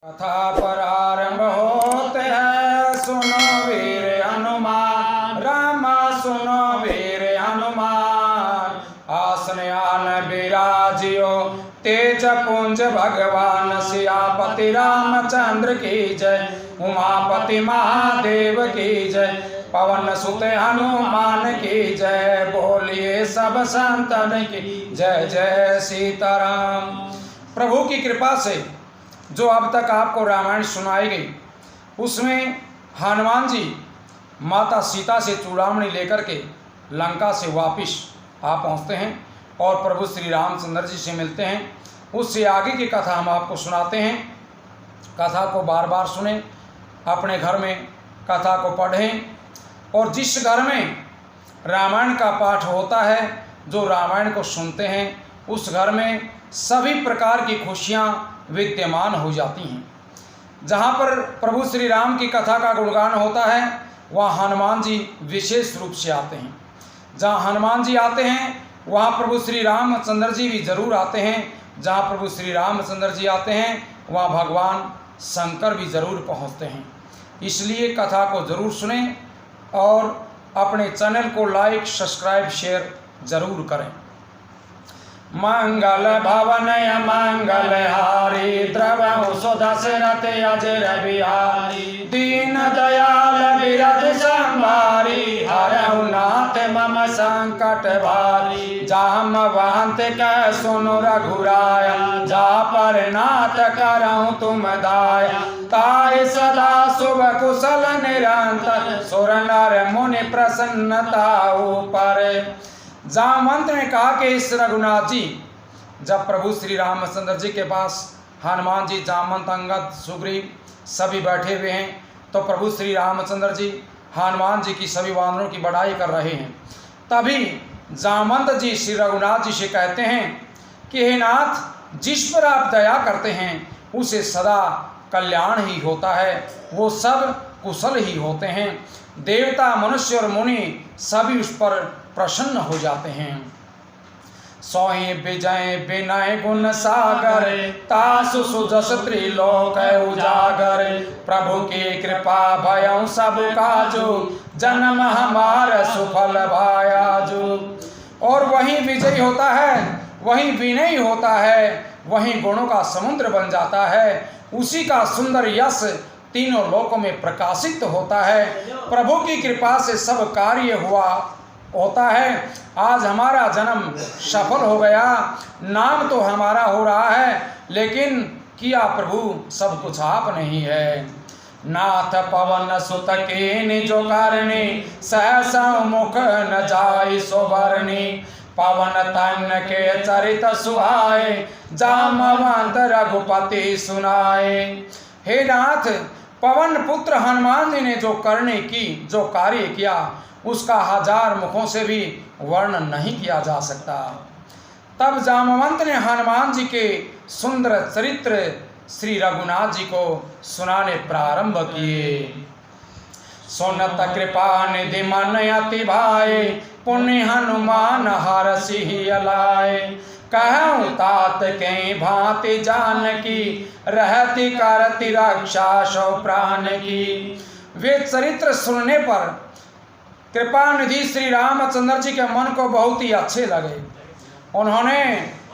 कथा प्रारंभ होते हैं, सुनो वीर हनुमान, रामा सुनो वीर हनुमान। आसन आन विराजियो तेज पुंज भगवान, सियापति रामचंद्र की जय, उमापति महादेव की जय, पवन सुत हनुमान की जय। बोलिए सब संतन की जय जय सीताराम। प्रभु की कृपा से जो अब तक आपको रामायण सुनाई गई, उसमें हनुमान जी माता सीता से चूड़ामणि लेकर के लंका से वापिस आ पहुँचते हैं और प्रभु श्री रामचंद्र जी से मिलते हैं। उससे आगे की कथा हम आपको सुनाते हैं। कथा को बार बार सुनें, अपने घर में कथा को पढ़ें, और जिस घर में रामायण का पाठ होता है, जो रामायण को सुनते हैं, उस घर में सभी प्रकार की खुशियाँ विद्यमान हो जाती हैं। जहाँ पर प्रभु श्री राम की कथा का गुणगान होता है, वहाँ हनुमान जी विशेष रूप से आते हैं। जहाँ हनुमान जी आते हैं, वहाँ प्रभु श्री रामचंद्र जी भी जरूर आते हैं। जहाँ प्रभु श्री रामचंद्र जी आते हैं, वहाँ भगवान शंकर भी जरूर पहुँचते हैं। इसलिए कथा को जरूर सुनें और अपने चैनल को लाइक, सब्सक्राइब, शेयर जरूर करें। मंगल भवन मंगल हारी, द्रवहु सुदशरथ अजर बिहारी, दीन दयाल विरध संभारी, हरहु नाथ मम संकट भारी। जामवंत कह सुनु रघुराया, जा पर नाथ करहु तुम दाया। ताहि सदा शुभ कुशल निरंतर, सुर नर मुनि प्रसन्नता ऊपर। जामवंत ने कहा कि इस रघुनाथ जी, जब प्रभु श्री रामचंद्र जी के पास हनुमान जी, जामवंत, अंगद, सुग्रीव सभी बैठे हुए हैं, तो प्रभु श्री रामचंद्र जी हनुमान जी की सभी वानरों की बड़ाई कर रहे हैं। तभी जामवंत जी श्री रघुनाथ जी से कहते हैं कि हे नाथ, जिस पर आप दया करते हैं उसे सदा कल्याण ही होता है, वो सब कुशल ही होते हैं। देवता, मनुष्य और मुनि सभी उस पर प्रसन्न हो जाते हैं। सोहि विजय विनय गुण सागर, तासु सुजस त्रिलोक उजागर। प्रभु की कृपा भयं सब काजू, जन्म हमार सुफल भायाजू। और वहीं विजय होता है, वहीं विनय होता है, वहीं गुणों का समुद्र बन जाता है। उसी का सुंदर यश तीनों लोकों में प्रकाशित होता है। प्रभु की कृपा से सब कार्य होता है। आज हमारा जन्म सफल हो गया, नाम तो हमारा हो रहा है, लेकिन किया प्रभु सब कुछ आपने ही है। नाथ पवन सुत कीन्हि जो करनी, सहसा मुख न जाय सोबरनी। पवन तन के चरित सुहाए, जामवंत रघुपति सुनाए। हे नाथ, पवन पुत्र हनुमान जी ने जो करने की, जो कार्य किया, उसका हजार मुखों से भी वर्णन नहीं किया जा सकता। तब जामवंत ने हनुमान जी के सुंदर चरित्र श्री रघुनाथ जी को सुनाने प्रारंभ किए। सुनत कृपा निधि मन अति भाए, पुण्य हनुमान हरषि अलाए। कहूँ तात के भांति जानकी, रहती करती रक्षा सौ प्राण की। वे चरित्र सुनने पर कृपा निधि श्री रामचंद्र जी के मन को बहुत ही अच्छे लगे। उन्होंने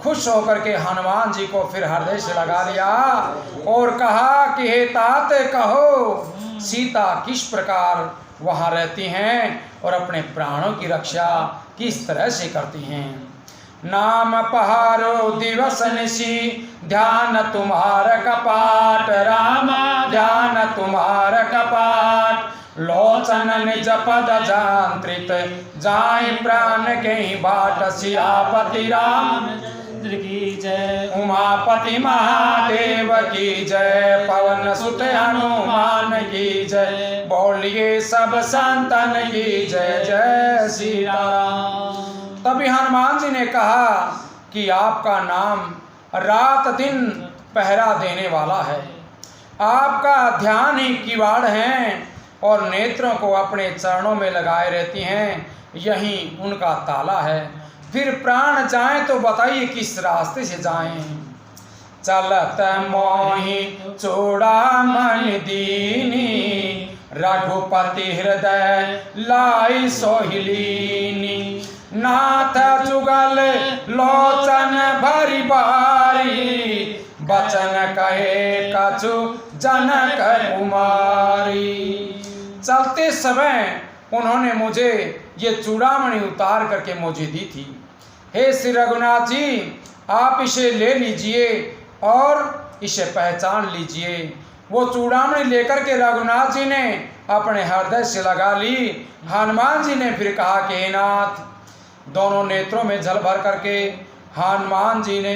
खुश होकर के हनुमान जी को फिर हृदय से लगा लिया और कहा कि हे तात, कहो सीता किस प्रकार वहाँ रहती हैं और अपने प्राणों की रक्षा किस तरह से करती हैं। नाम पहारो दिवस निशि, ध्यान तुम्हार कपाट। राम ध्यान तुम्हार कपाट, लोचन निज पद जांत्रित, जाय प्राण के बाट। सियापति रामचंद्र की जय, उमापति महादेव की जय, पवन सुत हनुमान की जय। बोलिए सब संतन की जय जय सीताराम। तभी हनुमान जी ने कहा कि आपका नाम रात दिन पहरा देने वाला है, आपका ध्यान ही किवाड़ है और नेत्रों को अपने चरणों में लगाए रहती हैं, यही उनका ताला है। फिर प्राण जाएं तो बताइए किस रास्ते से जाएं। चलत मोहि चूड़ामणि दीनी, रघुपति हृदय लाई सोहिलीनी। नाथ जुगल लोचन भरी बारी, बचन कहे कछु जनक कुमारी। चलते समय उन्होंने मुझे ये चूड़ामणि उतार करके मुझे दी थी। हे श्री रघुनाथ जी, आप इसे ले लीजिए और इसे पहचान लीजिए। वो चूड़ामणि लेकर के रघुनाथ जी ने अपने हृदय से लगा ली। हनुमान जी ने फिर कहा कि हे नाथ, दोनों नेत्रों में जल भर करके हनुमान जी ने,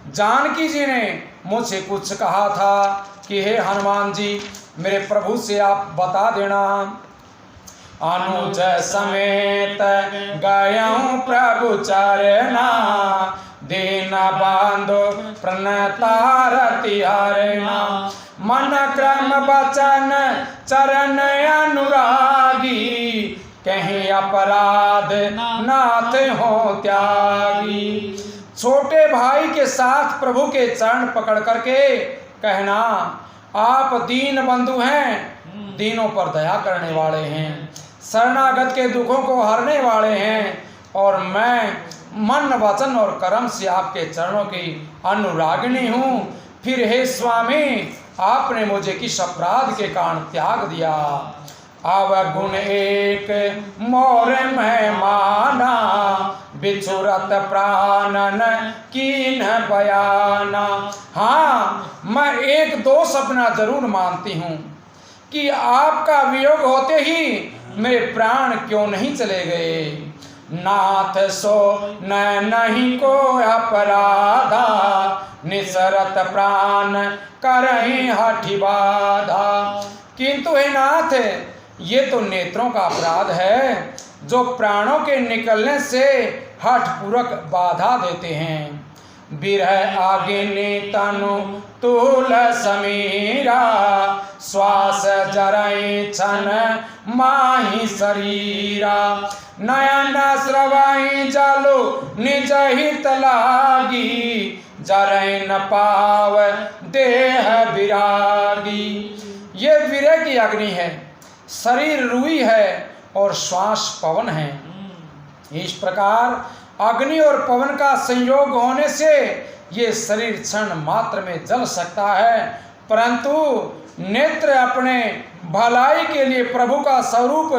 जानकी जी ने मुझसे कुछ कहा था कि हे हनुमान जी, मेरे प्रभु से आप बता देना। अनुज समेत गयऊँ प्रभु चरना, दीन बांधो प्रणतारति हरना। मन क्रम वचन चरण अनुरागी, कहीं अपराध नाथ हो त्यागी। छोटे भाई के साथ प्रभु के चरण पकड़ करके कहना, आप दीन बंधु हैं, दीनों पर दया करने वाले हैं, शरणागत के दुखों को हरने वाले हैं, और मैं मन वचन और कर्म से आपके चरणों की अनुरागिणी हूँ। फिर हे स्वामी, आपने मुझे किस अपराध के कारण त्याग दिया। अवगुण एक मोर में माना, बिछुरत प्राणन कीन बयाना। हाँ, मैं एक दोष अपना जरूर मानती हूँ कि आपका वियोग होते ही मेरे प्राण क्यों नहीं चले गए। नाथ सो नहीं को अपराधा, निसरत प्राण करहीं हठि बाधा। किंतु हे नाथ, ये तो नेत्रों का अपराध है जो प्राणों के निकलने से हठ पूर्वक बाधा देते हैं। बिरह आगिनी तनु तूल समीरा, श्वास जरई छन माही शरीरा। नयन स्रवई जलु निज हित लागी, जरई न पाव देह विरागी। ये विरह की अग्नि है, शरीर रुई है और श्वास पवन है। इस प्रकार अग्नि और पवन का संयोग होने से ये शरीर क्षण मात्र में जल सकता है, परंतु नेत्र अपने भलाई के लिए, प्रभु का स्वरूप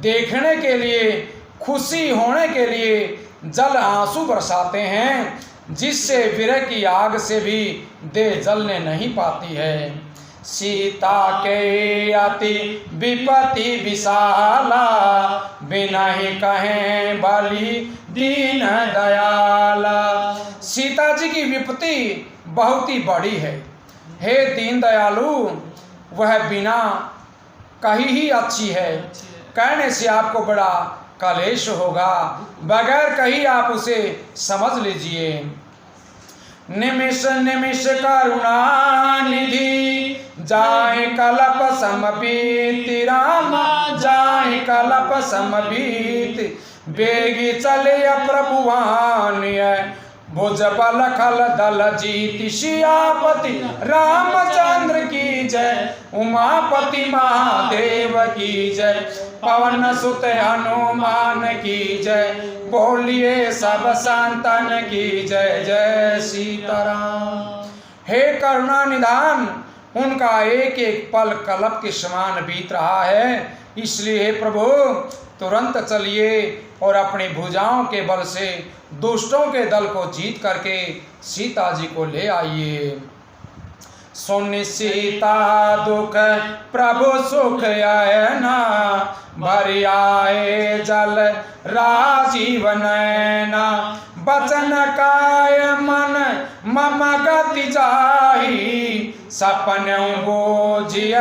देखने के लिए, खुशी होने के लिए जल आंसू बरसाते हैं, जिससे विरह की आग से भी देह जलने नहीं पाती है। सीता के अति विपति विशाला, बिना ही कहें बलि दीन दयाला। सीता जी की विपत्ति बहुत ही बड़ी है। हे दीन दयालु, वह बिना कही ही अच्छी है। कहने से आपको बड़ा कलेश होगा, बगैर कही आप उसे समझ लीजिए। निमिष निमिष करुणा निधि, जाए कलप समपीति। राम जाए कलप समपीति, बेगी चले प्रभुवान भुज बल खल दल जीति। सियापति रामचंद्र की जय, उमापति महादेव की जय, पवन सुत हनुमान की जय। बोलिए सब संतन की जय जय सीताराम। हे करुणा निधान, उनका एक एक पल कल्प के समान बीत रहा है, इसलिए हे प्रभु तुरंत चलिए और अपनी भुजाओं के बल से दुष्टों के दल को जीत करके सीता जी को ले आइए। सुन सीता दुख प्रभु सुख आयना, भरि आए जल राजीव नैना। बचन काय मन मम गति जाहि, सपन बोझिय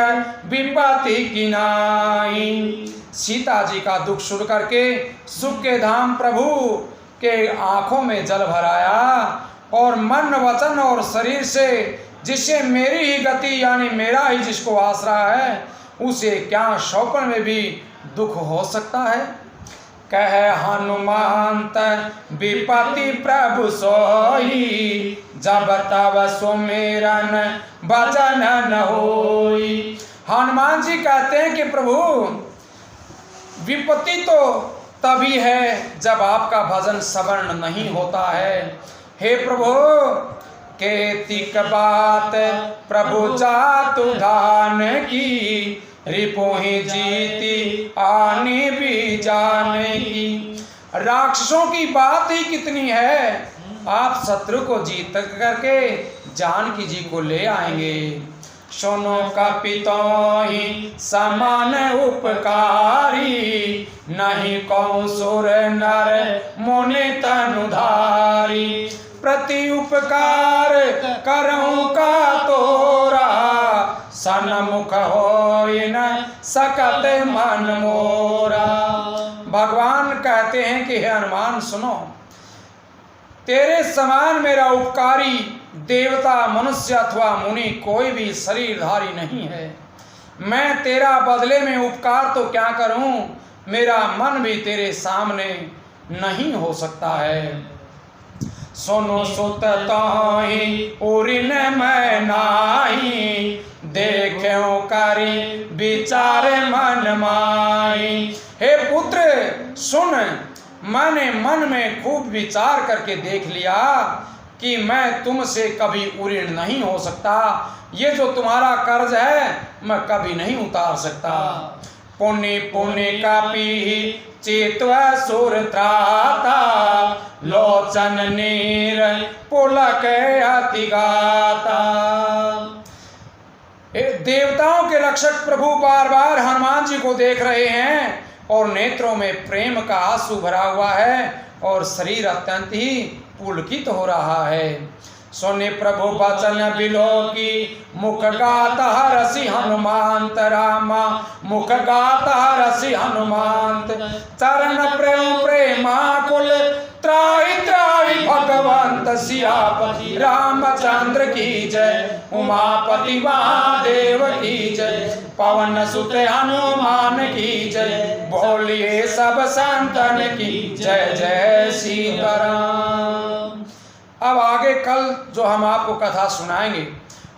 विपति किनाई। सीता जी का दुख सुन करके सुख के धाम प्रभु के आंखों में जल भराया, और मन वचन और शरीर से जिससे मेरी ही गति यानी मेरा ही जिसको आसरा है, उसे क्या शौकन में भी दुख हो सकता है। कह हनुमंत विपति प्रभु सोई, जब तब सुमिरन भजन न होई। हनुमान जी कहते हैं कि प्रभु विपत्ति तो तभी है जब आपका भजन श्रवण नहीं होता है। हे प्रभु केतिक बात प्रभु जातु धान की, रिपुहि जीती आनी भी जाने की। राक्षसों की बात ही कितनी है, आप शत्रु को जीत करके जानकी जी को ले आएंगे। सुनो कपितोहि समान उपकारी, नहीं कौन सुर नर मुनि तनुधारी। प्रति उपकार करऊं का तोरा, सन्मुख होई न सकत मन मोरा। भगवान कहते हैं कि हे हनुमान सुनो, तेरे समान मेरा उपकारी देवता मनुष्य अथवा मुनि कोई भी शरीरधारी नहीं है। मैं तेरा बदले में उपकार तो क्या करूं, मेरा मन भी तेरे सामने नहीं हो सकता है। सुनो सुत ताहि उरिन मैं नाही, देख्यो करी विचार मन माई। हे पुत्र सुन, मैंने मन में खूब विचार करके देख लिया कि मैं तुमसे कभी ऋण नहीं हो सकता। ये जो तुम्हारा कर्ज है मैं कभी नहीं उतार सकता। पुण्य पुण्य का पी चेतव सुर त्राता, लोचन नीर पुलक अति गाता। देवताओं के रक्षक प्रभु बार बार हनुमान जी को देख रहे हैं और नेत्रों में प्रेम का आंसू भरा हुआ है और शरीर अत्यंत ही पुलकित हो रहा है। सुने प्रभु वचन बिलोकी, मुख गाता हरसि हनुमांत रामा, मुख गाता हरसि हनुमांत। चरण प्रेम प्रेमाकुल, त्राहि त्राहि भगवंत सियापति रामचंद्र की जय, उमापति महादेव की जय, पवन सुत हनुमान की जय, बोलिए सब संतन की जय जय सीताराम। अब आगे कल जो हम आपको कथा सुनाएंगे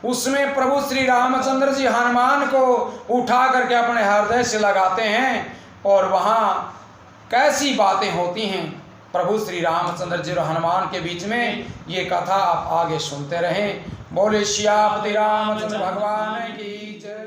उसमें प्रभु श्री रामचंद्र जी हनुमान को उठा करके अपने हृदय से लगाते हैं और वहाँ कैसी बातें होती हैं प्रभु श्री रामचंद्र जी और हनुमान के बीच में, ये कथा आप आगे सुनते रहें। बोले श्यापति रामचंद्र भगवान की जय।